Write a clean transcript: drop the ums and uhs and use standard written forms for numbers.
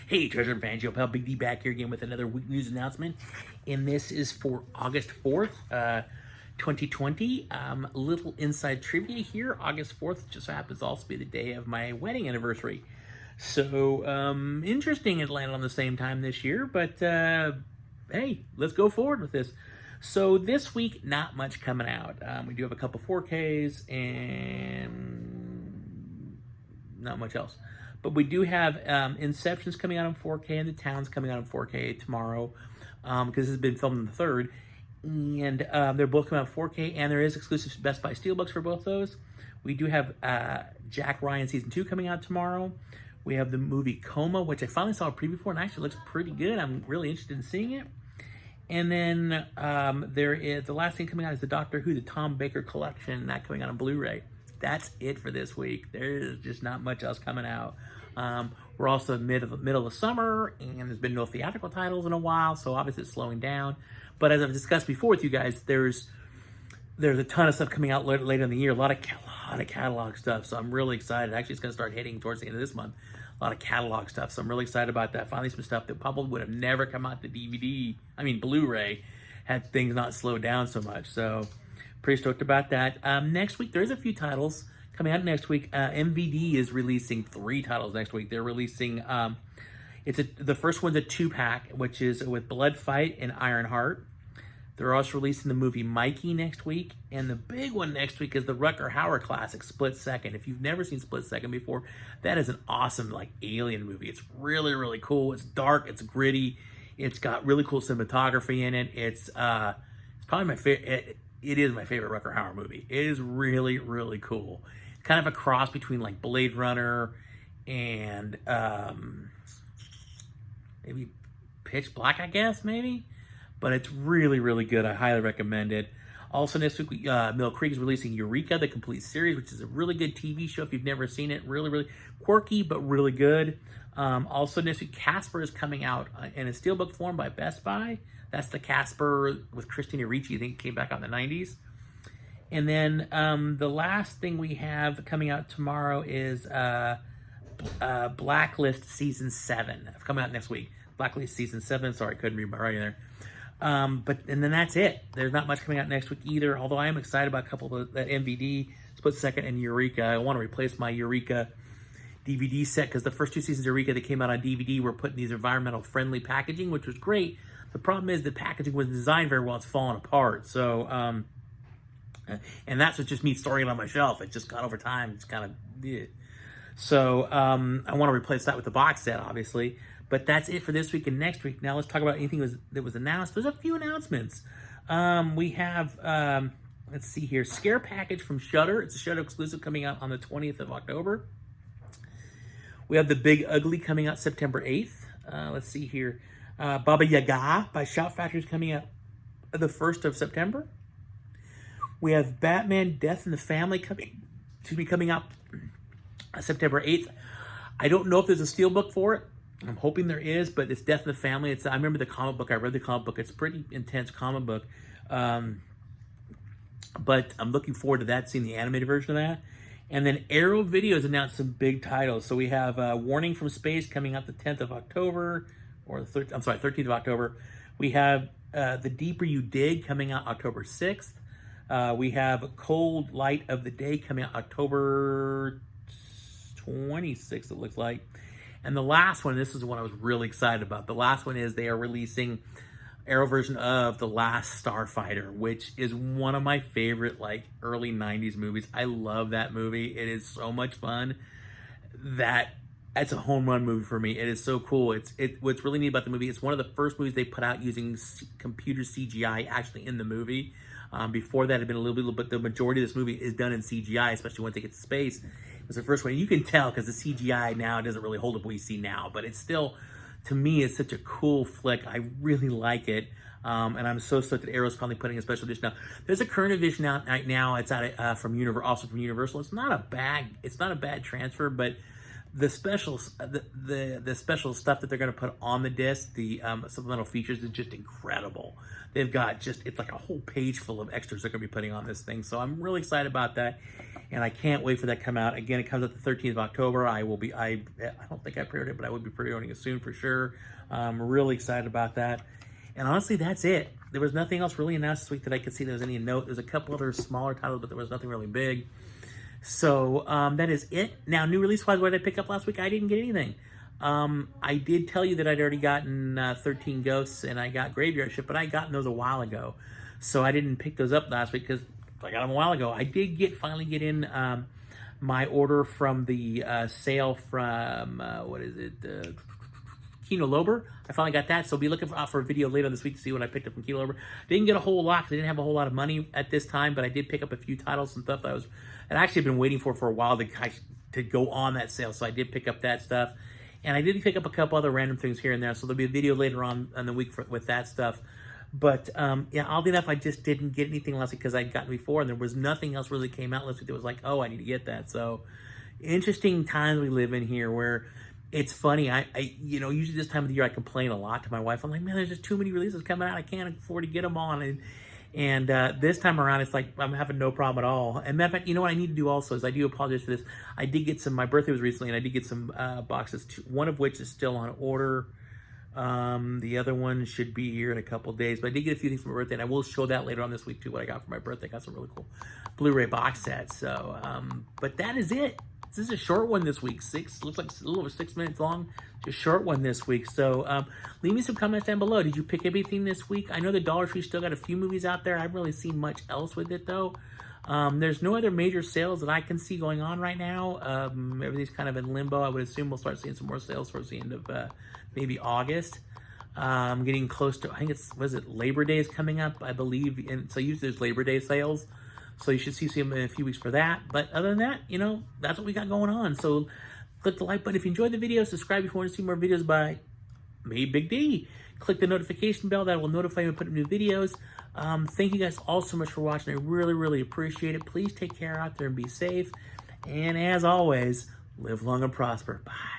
Hey, Treasure fans, Joe Pal, Big D back here again with another week news announcement. And this is for August 4th, 2020. Little inside trivia here. August 4th just happens to also be the day of my wedding anniversary. So, interesting it landed on the same time this year, but hey, let's go forward with this. So this week, not much coming out. We do have a couple 4Ks and not much else. But we do have Inception's coming out in 4K and The Town's coming out in 4K tomorrow because this has been filmed on the 3rd. And they're both coming out in 4K, and there is exclusive Best Buy Steelbooks for both those. We do have Jack Ryan Season 2 coming out tomorrow. We have the movie Coma, which I finally saw a preview for, and actually looks pretty good. I'm really interested in seeing it. And then there is, the last thing coming out is the Doctor Who, the Tom Baker collection, not coming out on Blu-ray. That's it for this week. There's just not much else coming out. We're also middle of the summer, and there's been no theatrical titles in a while, so obviously it's slowing down. But as I've discussed before with you guys, there's a ton of stuff coming out later in the year, a lot of catalog stuff, so I'm really excited. Actually, it's going to start hitting towards the end of this month. A lot of catalog stuff, so I'm really excited about that. Finally, some stuff that probably would have never come out to Blu-ray, had things not slowed down so much. So, pretty stoked about that. Next week, there's a few titles coming out next week. MVD is releasing 3 titles next week. They're releasing, the first one's a 2-pack, which is with Blood Fight and Ironheart. They're also releasing the movie Mikey next week, and the big one next week is the Rutger Hauer classic, Split Second. If you've never seen Split Second before, that is an awesome, alien movie. It's really, really cool. It's dark, it's gritty, it's got really cool cinematography in it. It's probably my favorite. It is my favorite Rutger Hauer movie. It is really, really cool. Kind of a cross between Blade Runner and maybe Pitch Black, I guess, maybe. But it's really, really good. I highly recommend it. Also, next week, Mill Creek is releasing Eureka, the complete series, which is a really good TV show if you've never seen it. Really, really quirky, but really good. Also, next week, Casper is coming out in a steelbook form by Best Buy. That's the Casper with Christina Ricci. I think it came back out in the 90s. And then the last thing we have coming out tomorrow is Blacklist Season 7. Coming out next week. Blacklist Season 7. Sorry, I couldn't read my writing there. And then that's it. There's not much coming out next week either, although I am excited about a couple of that MVD, Split Second, and Eureka. I want to replace my Eureka DVD set because the first 2 seasons of Eureka that came out on DVD were put in these environmental friendly packaging, which was great. The problem is the packaging wasn't designed very well. It's falling apart. So, and that's what just me storing it on my shelf. It just got over time. It's kind of, yeah. So I want to replace that with the box set, obviously. But that's it for this week and next week. Now let's talk about anything that was announced. There's a few announcements. We have, let's see here, Scare Package from Shudder. It's a Shudder exclusive coming out on the 20th of October. We have The Big Ugly coming out September 8th. Let's see here. Baba Yaga by Shout Factory is coming out the 1st of September. We have Batman Death in the Family coming out September 8th. I don't know if there's a steelbook for it. I'm hoping there is, but it's Death in the Family. I remember the comic book. I read the comic book. It's a pretty intense comic book. But I'm looking forward to that, seeing the animated version of that. And then Arrow Videos announced some big titles. So we have Warning from Space coming out the 10th of October, or the 13th of October. We have The Deeper You Dig coming out October 6th. We have Cold Light of the Day coming out October 26th, it looks like. And the last one, this is the one I was really excited about. The last one is they are releasing Arrow version of The Last Starfighter, which is one of my favorite early 90s movies. I love that movie. It is so much fun. It's a home run movie for me. It is so cool. What's really neat about the movie, it's one of the first movies they put out using computer CGI actually in the movie. Before that, it had been a little bit, but the majority of this movie is done in CGI, especially once they get to space. It was the first one. You can tell because the CGI now doesn't really hold up what you see now, but it's still, to me, it's such a cool flick. I really like it, and I'm so stoked that Arrow's finally putting a special edition out. There's a current edition out right now. It's out from Universal. It's not a bad transfer, but the specials, the special stuff that they're going to put on the disc, the supplemental features, is just incredible. They've got it's like a whole page full of extras they're going to be putting on this thing. So I'm really excited about that. and I can't wait for that to come out. Again, it comes out the 13th of October. I don't think I pre-ordered it, but I would be pre-ordering it soon for sure. I'm really excited about that. And honestly, that's it. There was nothing else really announced this week that I could see there was any note. There's a couple other smaller titles, but there was nothing really big. So that is it. Now, new release-wise, what did I pick up last week? I didn't get anything. I did tell you that I'd already gotten 13 Ghosts and I got Graveyard Shift, but I gotten those a while ago. So I didn't pick those up last week because I got them a while ago. I did finally get in my order from the sale from, Kino Lorber. I finally got that, so be looking for a video later this week to see what I picked up from Kino Lorber. Didn't get a whole lot because I didn't have a whole lot of money at this time, but I did pick up a few titles and stuff that I'd actually been waiting for a while to go on that sale, so I did pick up that stuff. And I did pick up a couple other random things here and there, so there'll be a video later on in the week with that stuff. But yeah, oddly enough, I just didn't get anything last week because I'd gotten before, and there was nothing else really came out last week that was like, oh, I need to get that. So interesting times we live in here where it's funny. I usually this time of the year I complain a lot to my wife. I'm like, man, there's just too many releases coming out. I can't afford to get them on. And this time around, it's like I'm having no problem at all. And matter of fact, you know what I need to do also is I do apologize for this. I did get my birthday was recently, and I did get some boxes, one of which is still on order. The other one should be here in a couple days, but I did get a few things for my birthday, and I will show that later on this week too, what I got for my birthday. I got some really cool Blu-ray box sets. So, but that is it. This is a short one this week. Looks like a little over 6 minutes long. Just a short one this week. So leave me some comments down below. Did you pick anything this week? I know the Dollar Tree still got a few movies out there. I haven't really seen much else with it though. There's no other major sales that I can see going on right now. Everything's kind of in limbo. I would assume we'll start seeing some more sales towards the end of maybe August. Getting close to, I think Labor Day is coming up, I believe. And so usually there's Labor Day sales. So you should see some in a few weeks for that. But other than that, that's what we got going on. So click the like button if you enjoyed the video. Subscribe if you want to see more videos by me, Big D. Click the notification bell. That will notify you when I put up new videos. Thank you guys all so much for watching. I really, really appreciate it. Please take care out there and be safe. And as always, live long and prosper. Bye.